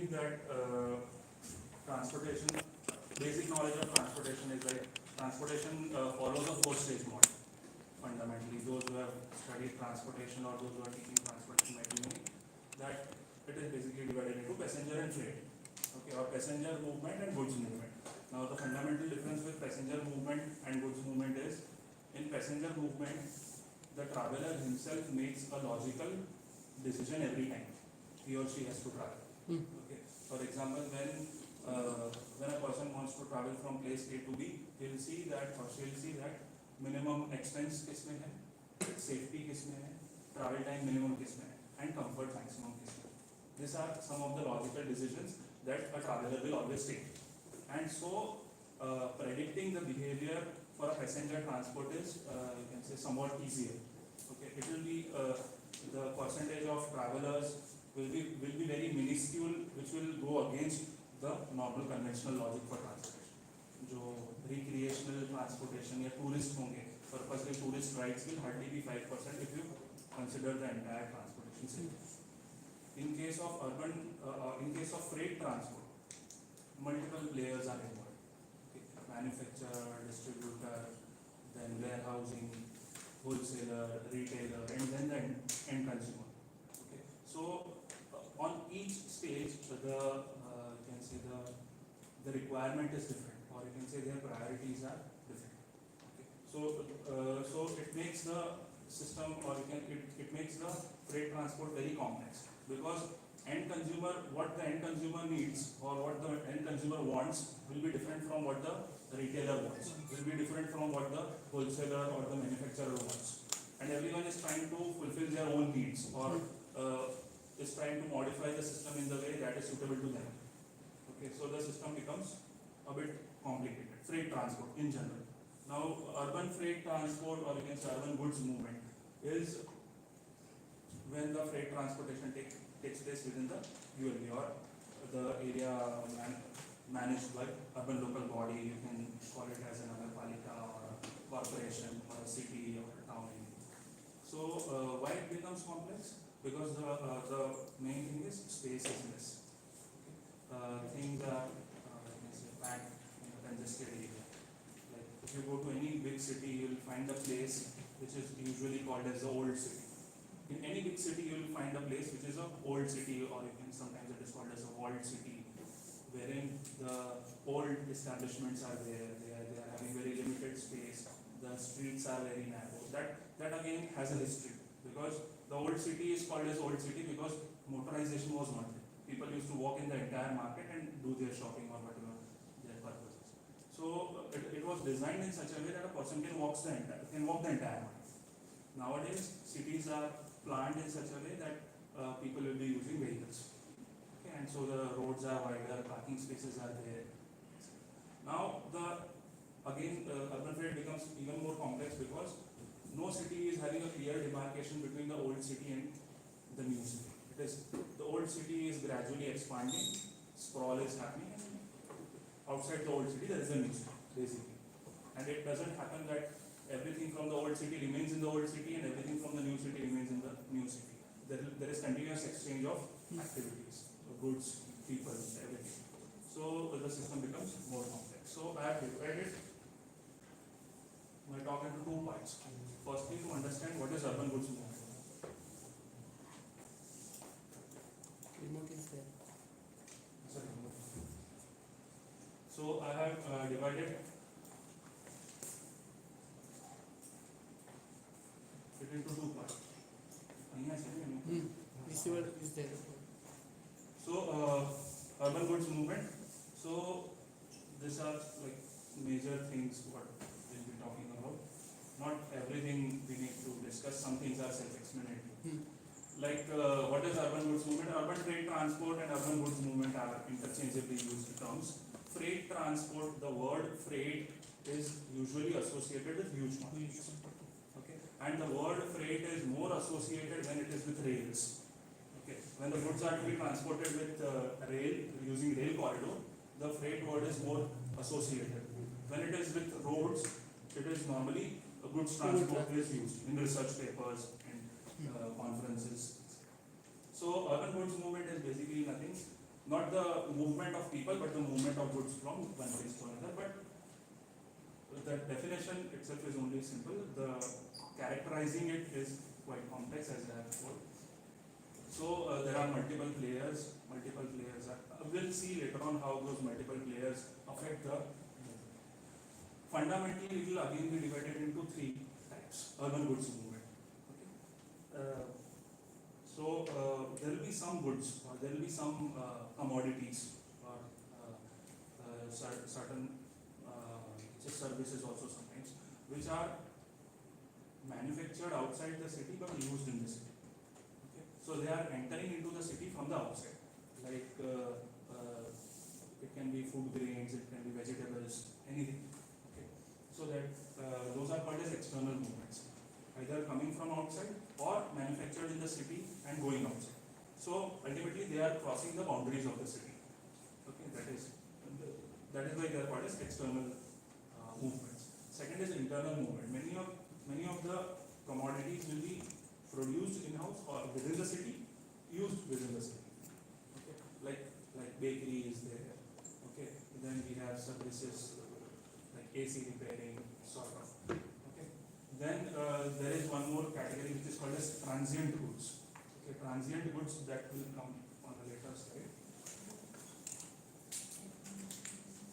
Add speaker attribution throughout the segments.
Speaker 1: think that transportation, basic knowledge of transportation is like transportation follows a four-stage model. Fundamentally, those who have studied transportation or those who are teaching transportation might be knowing that it is basically divided into passenger and freight, okay, or passenger movement and goods movement. Now, the fundamental difference with passenger movement and goods movement is, in passenger movement, the traveler himself makes a logical decision every time he or she has to travel. Okay. For example, when a person wants to travel from place A to B, he'll see that or she'll see that minimum expense किसमें है, safety किसमें है, travel time minimum किसमें है, and comfort maximum किसमें है. These are some of the logical decisions that a traveler will always take. And so, predicting the behavior for a passenger transport is, you can say, somewhat easier. Okay, it will be the percentage of travelers will be very minuscule, which will go against the normal conventional logic for transportation. जो recreational transportation या tourist होंगे, purposely tourist rides will hardly be 5% if you consider the entire transportation system. In case of in case of freight transport, multiple players are involved. Okay. Manufacturer, distributor, then warehousing, wholesaler, retailer, and then the end consumer. Okay. So on each stage, you can say the requirement is different, or you can say their priorities are different. Okay. So it makes the system, or it makes the freight transport very complex, because what the end consumer needs or what the end consumer wants will be different from what the retailer wants, will be different from what the wholesaler or the manufacturer wants, and everyone is trying to fulfill their own needs, or is trying to modify the system in the way that is suitable to them. Okay, so the system becomes a bit complicated. Freight transport in general. Now, urban freight transport, or you can say urban goods movement, is when the freight transportation takes place within the ULB, or the area managed by urban local body. You can call it as an Nagarpalika or a corporation or a city or a town. So why it becomes complex? Because the main thing is space is less. Things are you can say packed in a congested area. Like if you go to any big city, you will find a place which is usually called as the old city. In any big city, you will find a place which is an old city, or you can sometimes it is called as a walled city, wherein the old establishments are there. They are having very limited space. The streets are very narrow. That again has a history, because the old city is called as old city because motorization was not there. People used to walk in the entire market and do their shopping or whatever their purposes. So it was designed in such a way that a person can walk the entire market. Nowadays, cities are planned in such a way that people will be using vehicles. Okay, and so the roads are wider, parking spaces are there. Now, urban freight becomes even more complex because no city is having a clear demarcation between the old city and the new city. The old city is gradually expanding, sprawl is happening, and outside the old city there is a new city, basically. And it doesn't happen that everything from the old city remains in the old city and everything from the new city remains in the new city. There is continuous exchange of activities, goods, people, everything. So the system becomes more complex. So I have divided my talk into two parts. Firstly, to understand what is urban goods movement.
Speaker 2: Remote is there.
Speaker 1: Sorry. So I have divided it into two parts.
Speaker 2: Receiver is there.
Speaker 1: So urban goods movement. So these are like major things what we'll be talking about. Not everything we need to discuss. Some things are self-explanatory. Like what is urban goods movement? Urban freight transport and urban goods movement are interchangeably used terms. Freight transport, the word freight is usually associated with huge quantities. Okay, and the word freight is more associated when it is with rails. Okay, when the goods are to be transported with rail, using rail corridor, the freight word is more associated. When it is with roads, it is normally a goods transport is used in research papers and conferences. So urban goods movement is basically nothing not the movement of people, but the movement of goods from one place to another. But the definition itself is only simple. The characterizing it is quite complex, as I have told. So there are multiple players. We'll see later on how those multiple players affect the. Fundamentally, it will again be divided into three types: urban goods movement. Okay. There will be some goods, or there will be some commodities, or certain services also sometimes, which are manufactured outside the city but used in the city. Okay. So they are entering into the city from the outside, like it can be food grains, it can be vegetables, anything. Okay. So that those are called as external movements, either coming from outside or manufactured in the city and going outside. So ultimately they are crossing the boundaries of the city. Okay, that is why they are called as external movements. Second is internal movement. Many of the commodities will be produced in-house or within the city, used within the city. Okay, like bakery is there. Okay, then we have services like AC repairing, sort of. Okay, then there is one more category which is called as transient goods. Okay, transient goods that will come on the later slide.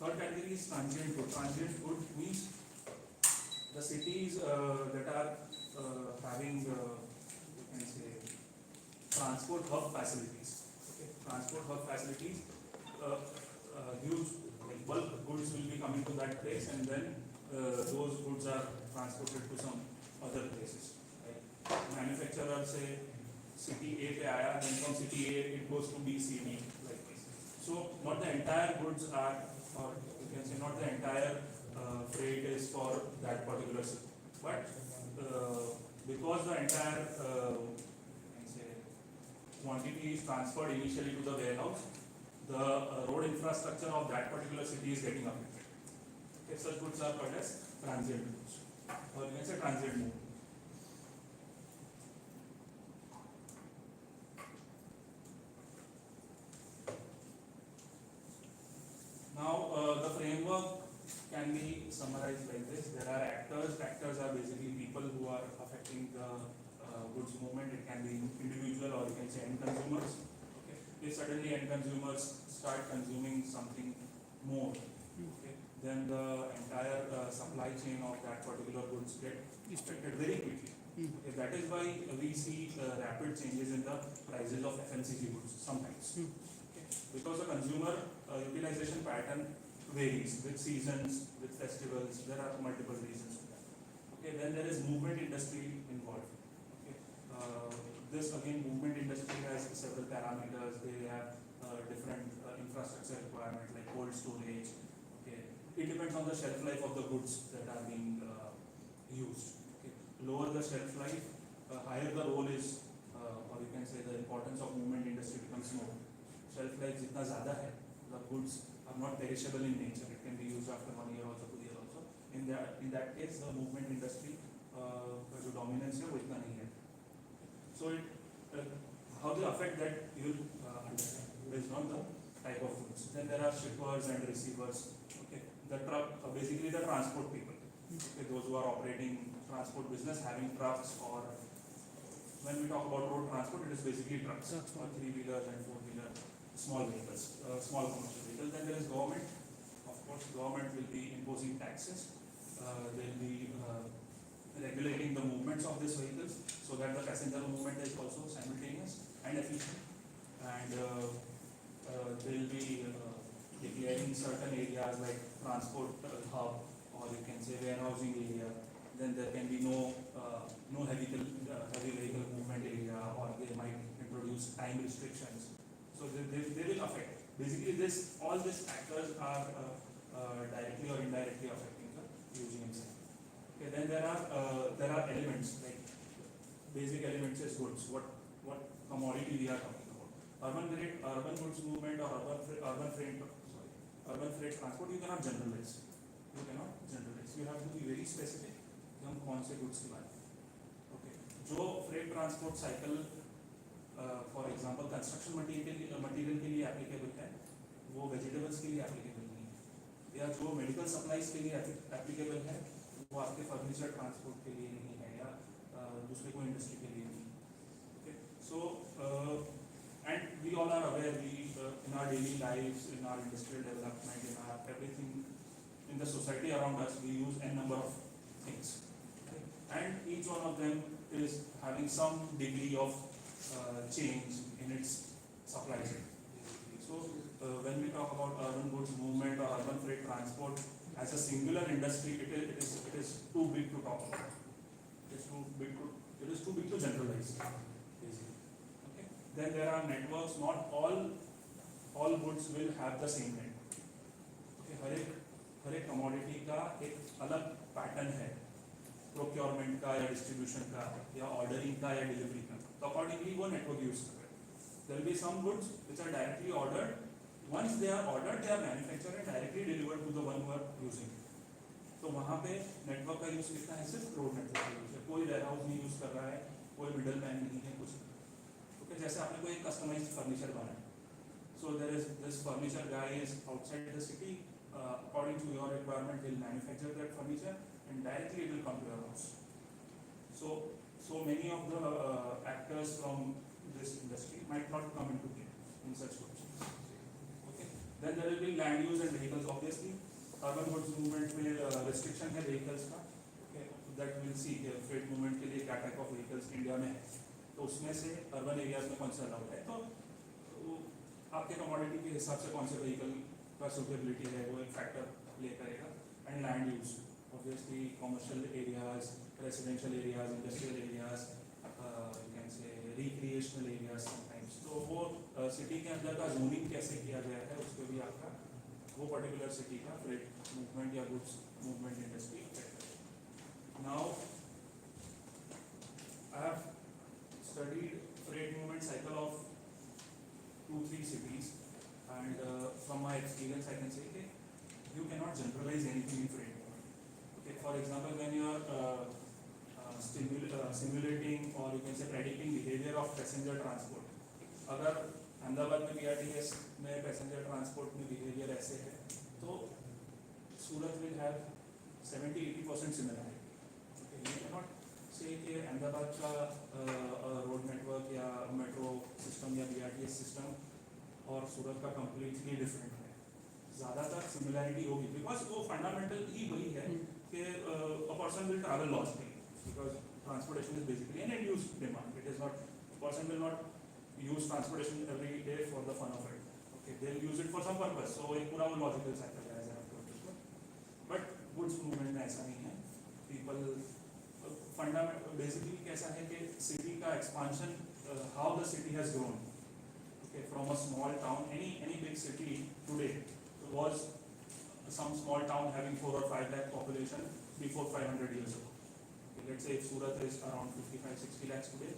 Speaker 1: Third category is transient good. Transient good means the cities that are having, you can say, transport hub facilities. Okay, transport hub facilities, huge like bulk goods will be coming to that place, and then those goods are transported to some other places. Like manufacturer say city A पे आया, then from city A it goes to B, C, D, like this. So not the entire goods are, or you can say not the entire freight is for that particular city, but because the entire you can say quantity is transferred initially to the warehouse, the road infrastructure of that particular city is getting affected. Okay, such goods are called as transient goods, or you can say transient movement. Now, the framework can be summarized like this. There are actors. Actors are basically people who are affecting the goods movement. It can be individual, or you can say end consumers. Okay. If suddenly end consumers start consuming something more, okay, then the entire supply chain of that particular goods get affected very quickly. Okay. That is why we see rapid changes in the prices of FMCG goods sometimes. Okay. Because the consumer utilization pattern varies with seasons, with festivals. There are multiple reasons for that. Okay, then there is movement industry involved. Okay, this again, movement industry has several parameters. They have different infrastructure requirements like cold storage. Okay, it depends on the shelf life of the goods that are being used. Okay, lower the shelf life, higher the role is, or you can say the importance of movement industry becomes more. Shelf life जितना ज़्यादा है, the goods are not perishable in nature. It can be used after 1 year also, 2 years also. In that case, the movement industry का जो dominance है वो इतना नहीं है. So how they affect that you will understand based on the type of goods. Then there are shippers and receivers. Okay, the truck, basically the transport people. Okay, those who are operating transport business, having trucks, or when we talk about road transport, it is basically trucks, or 3-wheelers and 4-wheelers. Small vehicles, small commercial vehicles. Then there is government. Of course, government will be imposing taxes. They will be regulating the movements of these vehicles so that the passenger movement is also simultaneous and efficient. And they will be declaring certain areas like transport hub, or you can say warehousing area. Then there can be no heavy vehicle movement area, or they might introduce time restrictions. So they will affect. Basically, all these factors are directly or indirectly affecting the using himself. Okay, then there are elements like basic elements as goods. What commodity we are talking about? Urban goods movement or urban freight transport. You cannot generalize. You have to be very specific. हम कौन से goods की बात करें? Okay. जो freight transport cycle for example construction material के लिए applicable है, वो वेजिटेबल्स के लिए एप्लीकेबल नहीं है, या जो मेडिकल सप्लाईज के लिए एप्लीकेबल है वो आपके फर्नीचर ट्रांसपोर्ट के लिए नहीं है, या दूसरे कोई इंडस्ट्री के लिए नहीं है. Okay, so and we all are aware, we in our daily lives, in our industrial development, in our everything in the society around us, we use n number of things, okay? And each one of them is having some degree of change in its supply chain. So when we talk about urban goods movement or urban freight transport as a singular industry, it is too big to talk about. It is too big to generalize. Then there are networks. Not all goods will have the same network. Okay, हर एक commodity का एक अलग pattern है, procurement का या distribution का या ordering का या delivery का. तो accordingly वो network use कर रहे हैं. There will be some goods which are directly ordered. Once they are ordered, they are manufactured and directly delivered to the one who are using. तो वहाँ पे network का use कितना है? सिर्फ road network का use है. कोई warehouse नहीं use कर रहा है, कोई middleman नहीं है, कुछ. जैसे आपने कोई कस्टमाइज्ड फर्नीचर बनाया, so there is this furniture guy is outside the city, according to your requirement will manufacture that furniture and directly it will come to your house. So many of the actors from this industry might not come into play in such goods. Okay, then there will be land use and vehicles. Obviously urban goods movement में restriction है vehicles का. Okay, that we'll see here. Freight movement के लिए क्या type of vehicles India में है, तो उसमें से अर्बन एरियाज में कौन सा अलाउड है, तो आपके कमोडिटी के हिसाब से कौन से व्हीकल का सूटेबिलिटी है वो एक फैक्टर प्ले करेगा. And land use, obviously commercial areas, residential areas, industrial areas, you can say recreational areas sometimes. तो वो सिटी के अंदर का जोनिंग कैसे किया गया है उसको भी आपका वो पर्टिकुलर सिटी का फ्रेट मूवमेंट या गुड्स मूवमेंट इंडस्ट्री इफेक्ट है. Now I have studied freight movement cycle of 2-3 cities, and from my experience I can say that you cannot generalize anything in freight movement. Okay, for example, when you are simulating or you can say predicting behavior of passenger transport, अगर अहमदाबाद में BRTS में passenger transport में behavior ऐसे है, तो सूरत will have 70-80% similarity. Okay, you cannot से कि अहमदाबाद का रोड नेटवर्क या मेट्रो सिस्टम या BRTS सिस्टम और सूरत का कम्प्लीटली डिफरेंट है. ज़्यादातर सिमिलैरिटी होगी बिकॉज वो फंडामेंटल ही वही है कि a person will travel logically because transportation is basically an end use demand. It is not, person will not use transportation every day for the fun of it. Okay, they will use it for some purpose. So एक पूरा वो logical cycle है. But goods movement में ऐसा नहीं है. People fundamental basically कैसा है कि सिटी का expansion, how the city has grown. Okay, from a small town, any big city today was some small town having 4 or 5 lakh population before 500 years ago. Okay, let's say if Surat is around 55-60 lakhs today,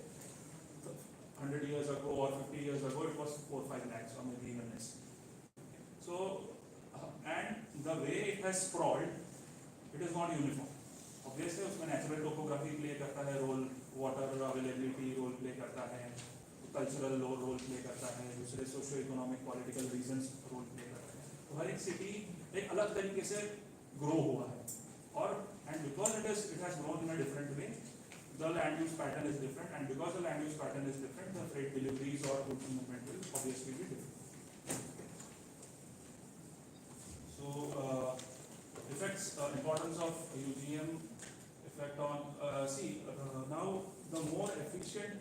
Speaker 1: 100 years ago or 50 years ago it was 4-5 lakhs or maybe even less. Okay. So and the way it has sprawled, it is not uniform. Obviously उसमें natural topography play करता है role, water availability role play करता है, cultural role play करता है, दूसरे socio economic political reasons role play करता है. तो हर एक सिटी एक अलग तरीके से ग्रो हुआ है. और and because it has grown in a different way, the land use pattern is different, and because the land use pattern is different, the freight deliveries or goods movement will obviously be different. So effects, importance of UGM effect on now the more efficient,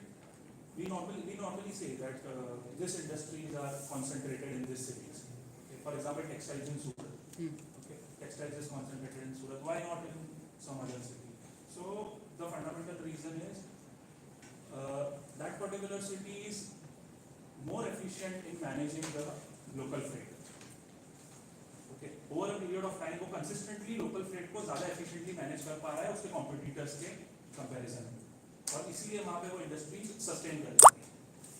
Speaker 1: we normally say that these industries are concentrated in these cities. Okay, for example, textiles in Surat. Okay, textiles is concentrated in Surat. Why not in some other city? So the fundamental reason is that particular city is more efficient in managing the local freight. Okay, over a period of time वो consistently local freight को ज़्यादा efficiently manage कर पा रहा है उसके competitors के comparison में, और इसीलिए वहाँ पे वो industry sustain कर लेती है.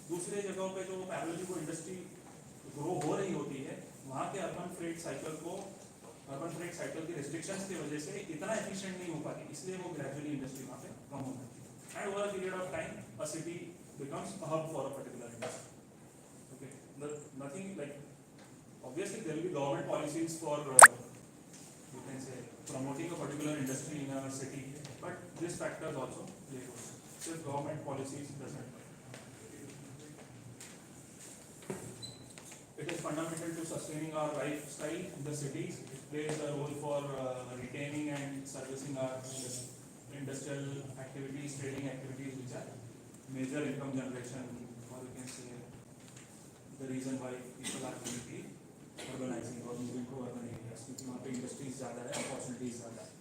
Speaker 1: दूसरे जगहों पे जो parallelly वो industry grow हो रही होती है, वहाँ के अर्बन फ्रेट साइकिल की रिस्ट्रिक्शंस की वजह से इतना एफिशिएंट नहीं हो पाती, इसलिए वो ग्रेजुअली इंडस्ट्री वहाँ पे कम हो जाती है. And over a period of time a city becomes a hub for a particular industry. Okay, nothing like obviously government policies for you can say promoting a particular industry in a city, but these factors also play a role. So if government policies doesn't, it is fundamental to sustaining our lifestyle in the cities. It plays a role for retaining and servicing our industrial activities, trading activities, which are major income generation, or you can say the reason why people are currently urbanizing or moving to urban areas, क्योंकि वहाँ पे industries ज़्यादा है, opportunities ज़्यादा है.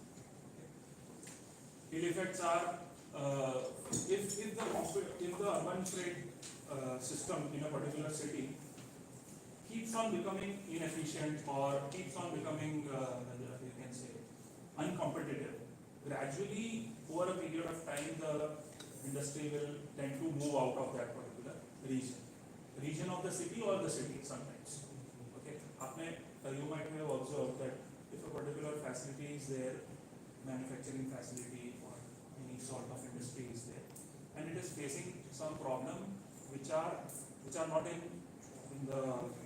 Speaker 1: Ill effects are if the urban trade system in a particular city keeps on becoming inefficient or keeps on becoming you can say uncompetitive, gradually over a period of time the industry will tend to move out of that particular region of the city or the city sometimes. Okay, you might have observed that if a particular facility is there, manufacturing facility or any sort of industry is there, and it is facing some problem which are not in the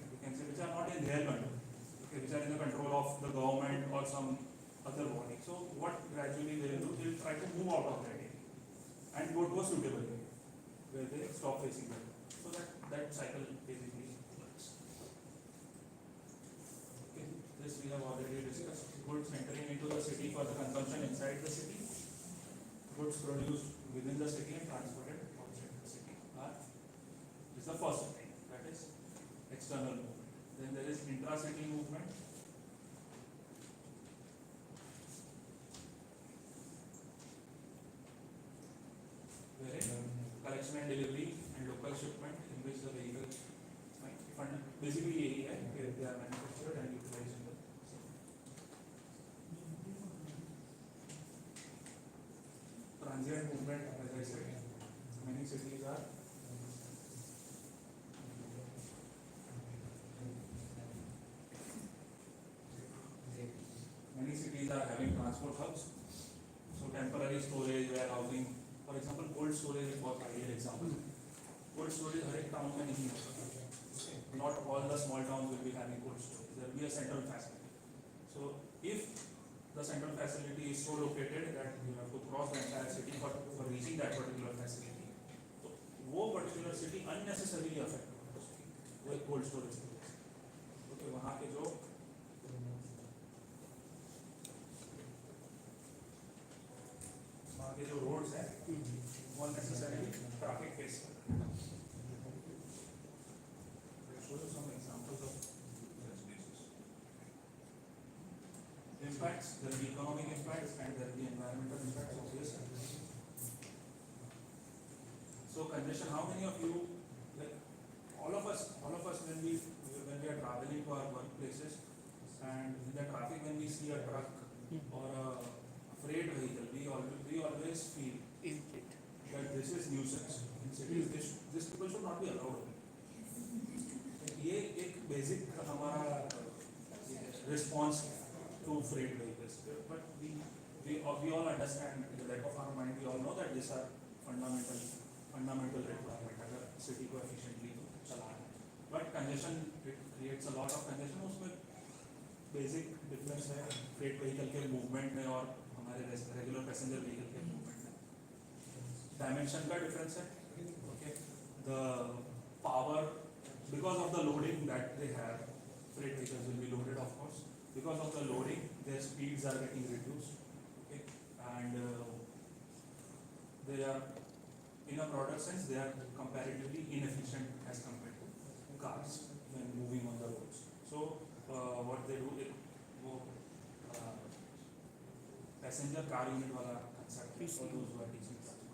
Speaker 1: you can say which are not in their control, okay, which are in the control of the government or some other body. So what gradually they will do, they will try to move out of that area and go to a suitable area where they stop facing that. So that cycle basically works. Okay, this we have already discussed. Goods entering into the city for the consumption inside the city, goods produced within the city and transported outside the city is the first thing, that is external movement. Then there is intra-city movement. Wherein collection and delivery and local shipment in which the vehicle basically यही है कि they are manufactured and utilized in the city. Transient movement, as I said, many cities are having transport hubs. So temporary storage, warehousing, for example, cold storage is बहुत ideal example. Cold storage हर एक town में नहीं होता. Not all the small towns will be having cold storage. There will be a central facility. So if the central facility is so located that you have to cross the entire city for reaching that particular facility, तो वो particular city unnecessarily affect होगा उसकी, वो एक cold storage की वजह से. क्योंकि वहाँ के जो roads हैं, वो unnecessarily traffic face करते हैं. Show you some examples of such cases. Impacts, there will be economic impacts and there will be environmental impacts, obviously. So congestion, how many of you, like all of us when we are traveling to our workplaces and in the traffic when we see a truck or a freight vehicle, we always feel that this is nuisance. In cities, this people should not be allowed. ये एक basic हमारा response to freight vehicles, but we all understand in the back of our mind, we all know that these are fundamental requirement अगर city को efficiently चलाना. But congestion, it creates a lot of congestion. उसमें basic difference है freight vehicle के movement में और हमारे regular passenger vehicle के movement में. Dimension का difference है. Okay, the power, because of the loading that they have, freight vehicles will be loaded, of course. Because of the loading, their speeds are getting reduced, okay, and they are, in a broader sense, they are comparatively inefficient as compared to cars when moving on the roads. So, what they do is, passenger car unit वाला concept है, for those who are teaching transport.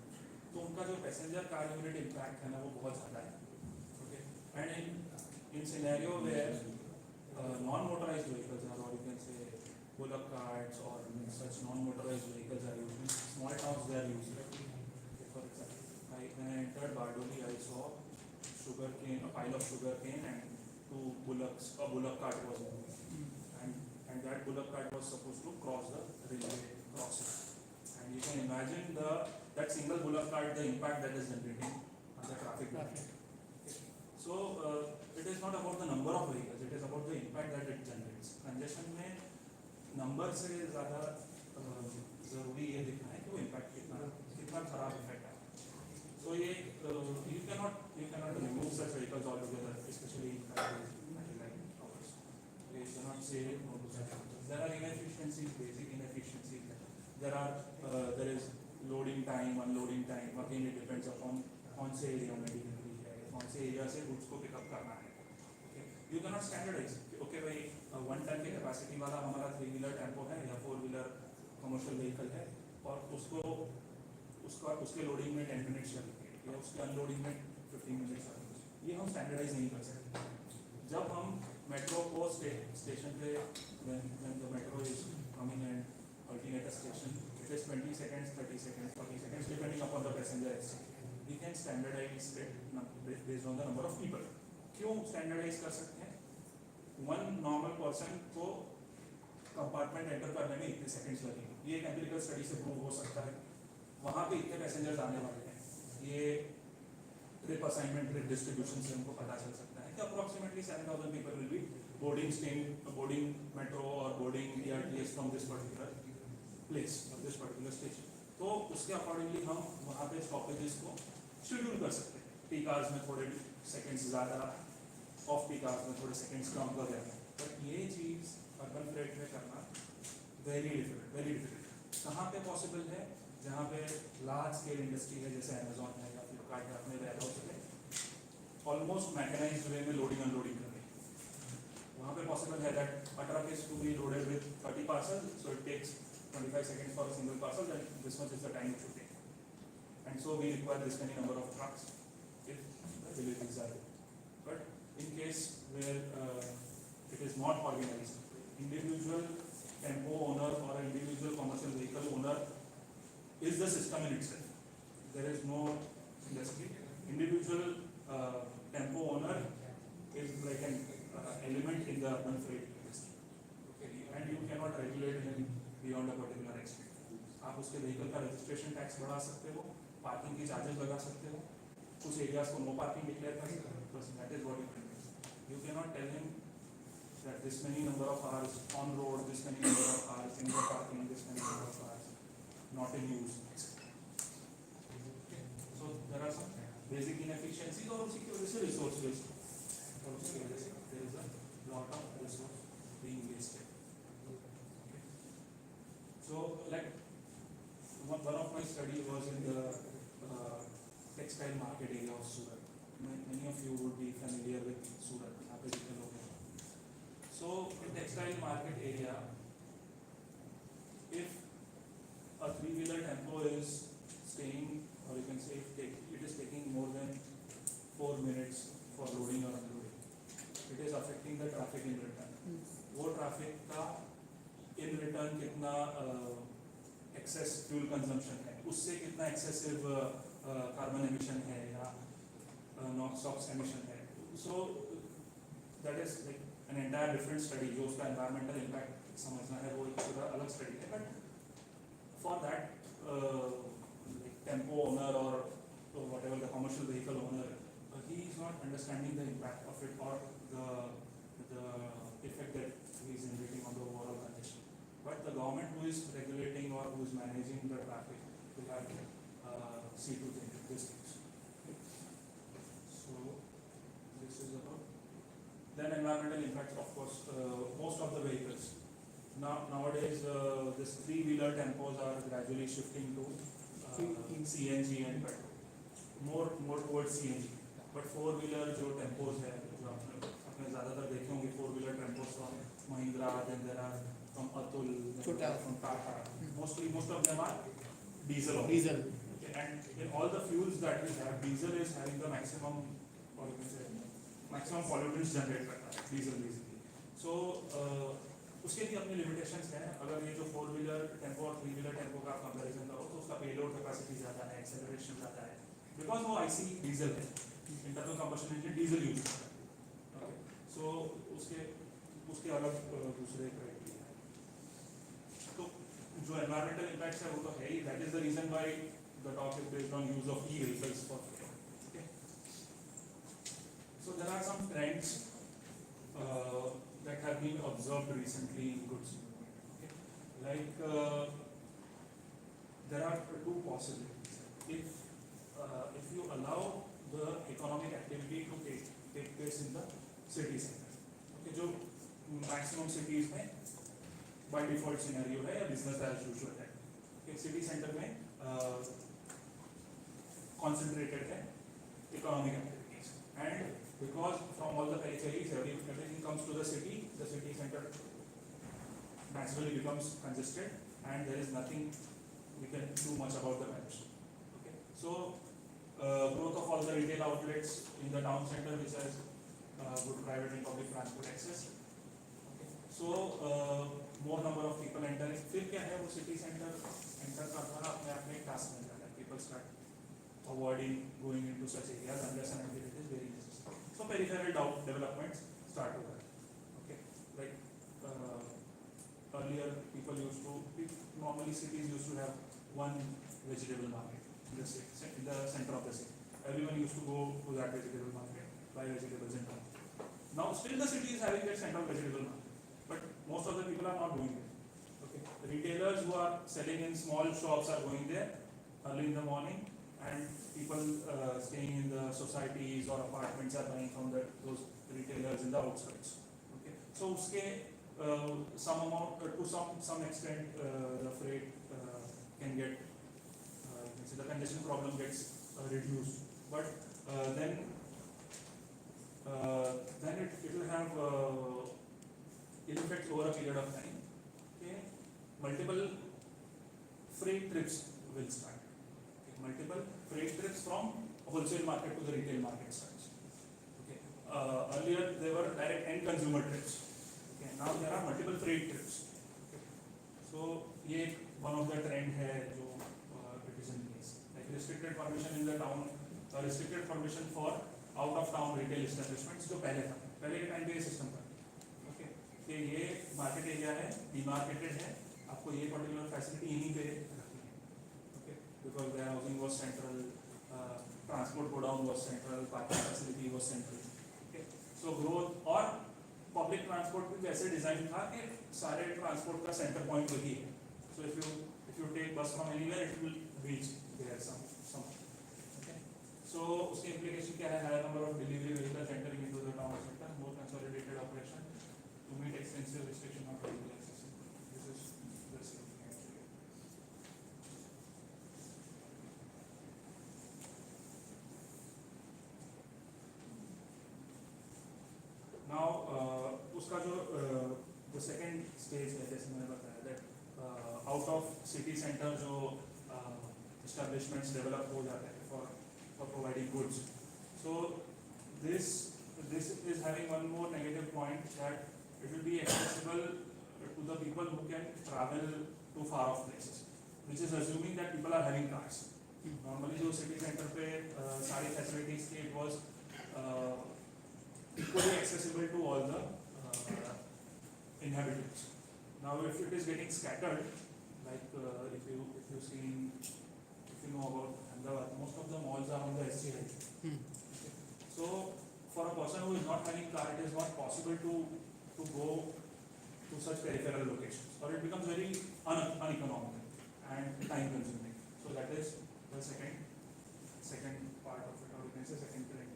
Speaker 1: तो उनका जो passenger car unit impact है ना, वो बहुत ज़्यादा है, okay, and in scenario where non-motorized vehicles are, or you can say bullock carts or such non-motorized vehicles are used. In small towns they are used. For example, when I entered Bardoli, I saw a pile of sugar cane and a bullock cart was moving. And that bullock cart was supposed to cross the railway crossing. And you can imagine that single bullock cart, the impact that is generating on the traffic. So it is not about the number of vehicles, it is about the impact impact that it generates. Congestion में number से ज़्यादा ज़रूरी ये दिखना है कि वो impact कितना खराब इफेक्ट है. So ये you cannot remove such vehicles altogether, especially in factories like ours. You cannot say no to such vehicles. There are inefficiencies, basic inefficiencies. There is loading time, unloading time. Again, it depends upon कौन से area में delivery है, कौन से area से goods को pickup करना है. You cannot standardize. Okay भाई 1 टन की कैपेसिटी वाला हमारा 3 व्हीलर टेम्पो है या 4 व्हीलर कमर्शियल व्हीकल है और उसके लोडिंग में 10 मिनट्स लगेंगे या उसके अनलोडिंग में 15 मिनट्स लगेंगे. ये हम स्टैंडर्डाइज नहीं कर सकते. जब हम मेट्रो को स्टेशन पे when the metro is coming and halting at a station, it is 20 seconds, 30 seconds, 40 seconds depending upon the passenger exchange. We can standardize it based on the number of people. क्यों standardise कर सकते हैं? One normal person को compartment enter करने में इतने seconds लगेंगे. ये एक एम्पिरिकल स्टडी से प्रूव हो सकता है. वहाँ पे इतने पैसेंजर्स आने वाले हैं. ये ट्रिप असाइनमेंट, ट्रिप डिस्ट्रीब्यूशन से हमको पता चल सकता है कि approximately 7,000 people will be boarding metro और boarding BRTS from this particular place और दिस पर्टिकुलर स्टेशन. तो उसके अकॉर्डिंगली हम वहाँ पे स्टॉपेजेस को शेड्यूल कर सकते हैं. पीक आवर्स में थोड़े सेकंड्स ज़्यादा, ऑफ पीक आवर्स में थोड़े सेकंड्स कम वगैरह. बट ये चीज़ अर्बन फ्रेट में करना वेरी डिफिकल्ट. कहाँ पे पॉसिबल है? जहाँ पे लार्ज स्केल इंडस्ट्री है जैसे अमेजॉन है या फ्लिपकार्ट है, अपने वेयर हाउस है ऑलमोस्ट मैकेनाइज्ड वे में लोडिंग अनलोडिंग कर रहे हैं. वहाँ पे पॉसिबल है that a truck is to be loaded with 30 parcel, so it takes 25 seconds for a single parcel, then this much is the time it should take. And so we require this many number of trucks if the deliveries are there. But in case where it is not organized, individual tempo owner or an individual commercial vehicle owner is the system in itself. There is no industry. Individual tempo owner is like an element in the urban freight industry. Okay. And you cannot regulate him beyond a particular extent. आप उसके vehicle का registration tax बढ़ा सकते हो, parking की charges लगा सकते हो, कुछ एरियाज को नो पार्किंग डिक्लेयर कर सकते हो. बस that is what you can not tell him that this many number of hours on road, this many number of hours in the parking, this many number of hours not in use. Okay. So there are some basic inefficiencies और उसी की वजह से resource waste और उसकी वजह से there is a lot of resource being wasted. Okay. So like one of my study was in the textile market area of Surat. Many of you would be familiar with Surat. यहाँ पे जितने लोग हैं. So in textile market area, if a 3-wheeler tempo is staying, or you can say it is taking more than 4 minutes for loading or unloading, it is affecting the traffic in return. वो traffic का in return कितना excess fuel consumption है, उससे कितना excessive carbon emission है या NOx emission है. So that is like an entire different study. जो उसका environmental impact समझना है वो एक पूरा अलग study है. But for that like tempo owner or whatever the commercial vehicle owner, he is not understanding the impact of it or the effect that he is generating on the overall congestion. But the government who is regulating or who is managing the traffic will have to see to these things. So this is about. Then environmental impact, of course, most of the vehicles. Nowadays, this 3-wheeler tempos are gradually shifting to CNG and petrol. More towards CNG. But 4-wheeler जो tempos है, जो आपने ज़्यादातर देखे होंगे 4-wheeler tempos from Mahindra, then there are from Patel, from Tata. Most of them are diesel.
Speaker 2: Diesel.
Speaker 1: Okay. And in all the fuels that we have, diesel is having the maximum, or you can say, maximum pollutants generate करता है diesel basically. सो उसके भी अपनी limitations हैं. अगर ये जो 4-wheeler tempo और 3-wheeler टेम्पो का कंपैरिजन करो तो उसका पेलोड कैपेसिटी ज़्यादा है, एक्सेलरेशन ज़्यादा है, बिकॉज वो IC डीजल है, internal combustion engine diesel use करता है. ओके. सो उसके अलग दूसरे क्राइटेरिया है. तो जो एनवायरमेंटल इम्पैक्ट्स है वो तो है ही. That is the reason why the talk is based on use of e vehicles for. So there are some trends that have been observed recently in goods movement. Okay? Like there are two possibilities. If you allow the economic activity to take place in the city center, okay, जो maximum cities में by default scenario है या business as usual है, okay, city center में concentrated है economic activities, and because from all the peripheries everything comes to the city center naturally becomes congested and there is nothing we can do much about the congestion. Okay, so growth of all the retail outlets in the town center which has good private and public transport access. Okay, so more number of people entering. फिर क्या है वो city center enter करना अपने आप में एक task बन जाता है. People start avoiding going into such areas unless and until it is very necessary. So peripheral developments start to happen. Okay, like earlier people used to, normally cities used to have one vegetable market in the center of the city. Everyone used to go to that vegetable market, buy vegetables and come. Now still the city is having that central vegetable market, but most of the people are not going there. Okay, the retailers who are selling in small shops are going there early in the morning, and people staying in the societies or apartments are buying from those retailers in the outskirts. Okay, so uske some amount to some extent the freight can get the congestion problem gets reduced, but then it will have ill effects over a period of time. Okay, multiple freight trips will start. Okay, multiple freight trips from wholesale market to the retail market starts. Okay, earlier there were direct end consumer trips. Okay, now there are multiple freight trips. Okay, so ये one of the trend है जो it is in place. Like restricted permission in the town, restricted permission for out of town retail establishments जो पहले था, पहले के time पे ये सिस्टम था. ओके, कि ये मार्केट एरिया है, डिमार्केटेड है, आपको ये पर्टिकुलर फैसिलिटी यहीं पे रखनी है. Okay, because there housing was central, transport godown was central, parking facility was central. Okay, so growth और पब्लिक ट्रांसपोर्ट भी वैसे डिजाइन था कि सारे ट्रांसपोर्ट का सेंटर पॉइंट वही है. So if you take bus from anywhere it will reach there some. Okay, so उसके implication क्या है? Higher number of delivery vehicles entering into the town centre, more consolidated operation to meet extensive restriction of vehicle access. This is the same thing actually. Now उसका जो the second stage है, जैसे मैंने बताया that out of city center जो establishments develop हो जाते हैं for providing goods. So this is having one more negative point, that it will be accessible to the people who can travel to far off places, which is assuming that people are having cars. Normally जो city center पे सारी facilities थी, it was equally accessible to all the inhabitants. Now if it is getting scattered, like if you know about Ahmedabad, most of the malls are on the SC highway. Okay. So for a person who is not having car, it is not possible to go to such peripheral locations, or it becomes very uneconomical and time consuming. So that is the second part of it, or you can say second trend.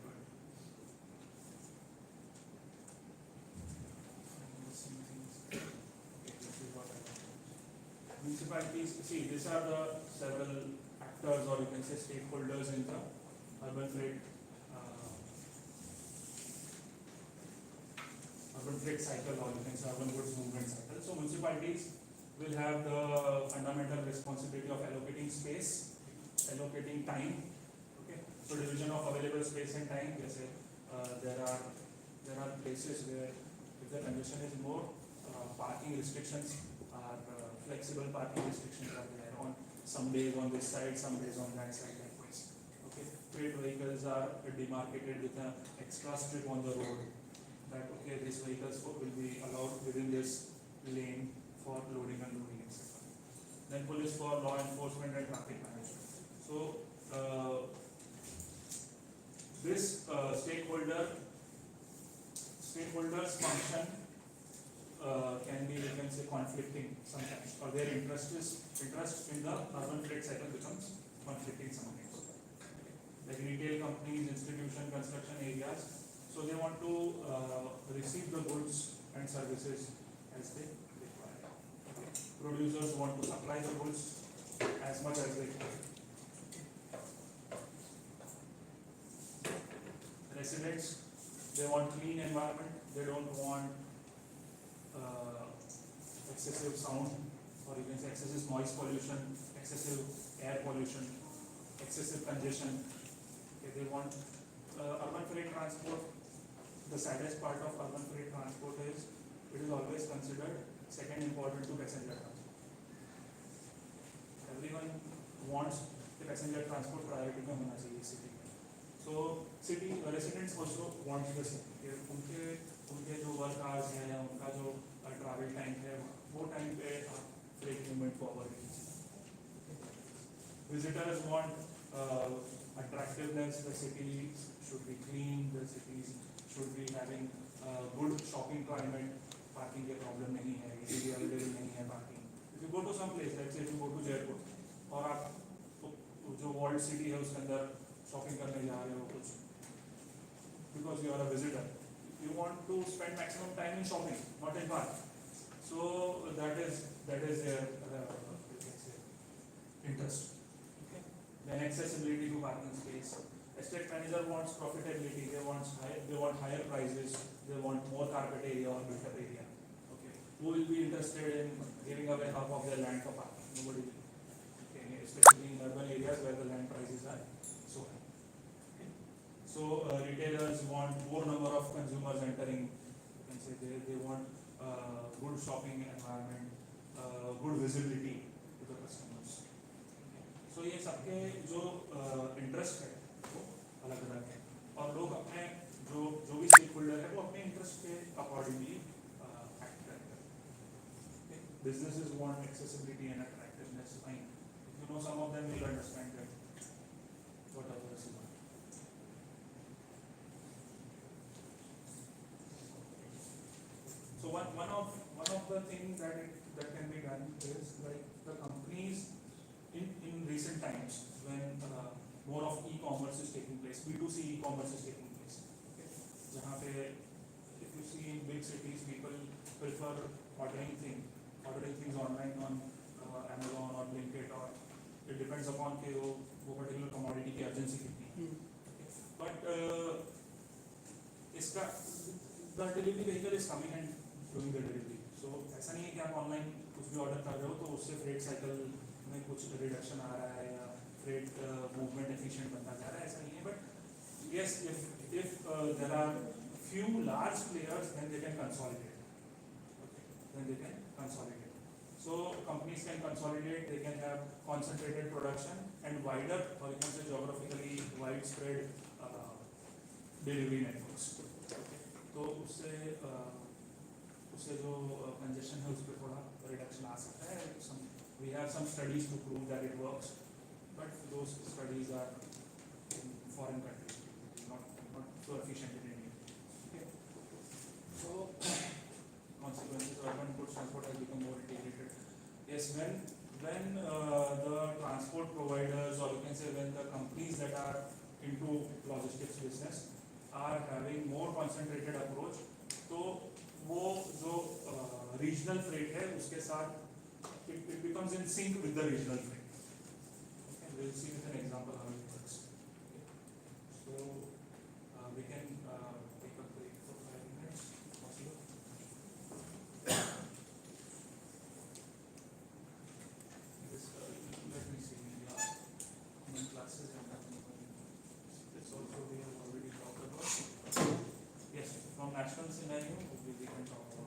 Speaker 1: Municipalities, see, these are the several actors, or you can say stakeholders in the urban freight cycle, or you can say urban goods movement cycle. So municipalities will have the fundamental responsibility of allocating space, allocating time. Okay, so division of available space and time. Jैसे there are places where if the congestion is more, parking restrictions are flexible parking restrictions are there on some days on this side, some days on that side, likewise. Okay, freight vehicles are demarcated with an extra strip on the road, that okay, these vehicles will be allowed within this lane for loading and unloading, etc. Then police for law enforcement and traffic management. So this stakeholders function can be, you can say, conflicting sometimes, or their interest in the urban freight cycle becomes conflicting sometimes. Like retail companies, institution, construction areas, so they want to receive the goods and services as they require. Okay. Producers want to supply the goods as much as they can. Residents, they want clean environment, they don't want excessive sound, or you can say excessive noise pollution, excessive air pollution, excessive congestion. Okay, they want urban freight transport. The saddest part of urban freight transport is it is always considered second important to passenger transport. Everyone wants the passenger transport priority में होना चाहिए city में. So city residents also want the same. उनके जो work hours हैं या उनका जो ट्रैवल टाइम है वो टाइम पे आप फ्रेट मूवमेंट को अवॉइड कीजिए. Visitors want attractiveness. The cities should be clean. The cities should be having good shopping climate. Parking के problem नहीं है, easily available नहीं है parking. If you go to some place, let's say if you go to Jaipur, और आप जो walled city है उसके अंदर shopping करने जा रहे हो कुछ, because you are a visitor, you want to spend maximum time in shopping, not in park. So that is their you can say interest. Okay. Then accessibility to parking space. Estate manager wants profitability. They want higher prices. They want more carpet area or built-up area. Okay. Who will be interested in giving away half of their land for parking? Nobody will. Okay. Especially in urban areas where the land prices are so high. Okay. So retailers want more number of consumers entering. You can say they want good shopping environment, good visibility to the customers. So ये सबके जो interest है वो अलग अलग है, और लोग अपने जो भी स्टेक होल्डर है वो अपने इंटरेस्ट के अकॉर्डिंगली एक्ट करते हैं. Businesses want accessibility and attractiveness. Fine. If you know some of them, will understand that what others want. So one of the things that can be done is like the companies in recent times when more of e-commerce is taking place, B2C e-commerce is taking place. Okay. जहाँ पे if you see in big cities, people prefer ordering things online on Amazon or Blinkit, or it depends upon कि वो particular commodity की urgency कितनी है. But इसका the delivery vehicle is coming and doing the delivery. So ऐसा नहीं है कि आप ऑनलाइन कुछ भी ऑर्डर कर रहे हो तो उससे फ्रेट साइकिल में कुछ रिडक्शन आ रहा है या फ्रेट मूवमेंट एफिशिएंट बनता जा रहा है, ऐसा नहीं है. But yes, if there are few large players, then they can consolidate. Okay. Then they can consolidate. So companies can consolidate. They can have concentrated production and wider, or you can say geographically widespread delivery networks. Okay. तो उससे जो congestion है उस पर थोड़ा reduction आ सकता है. We have some studies to prove that it works, but those studies are in foreign countries, not so efficient in India. Okay. So consequences, urban goods transport has become more integrated. Yes, when the transport providers, or you can say when the companies that are into logistics business are having more concentrated approach, तो वो जो regional freight है उसके साथ it becomes in sync with the regional freight. Okay, we'll see with an example how it works. Okay. So we can take a break for 5 minutes. Possible? Let me see. My classes have happened. This also we have already talked about. Yes, from national scenario we can talk about.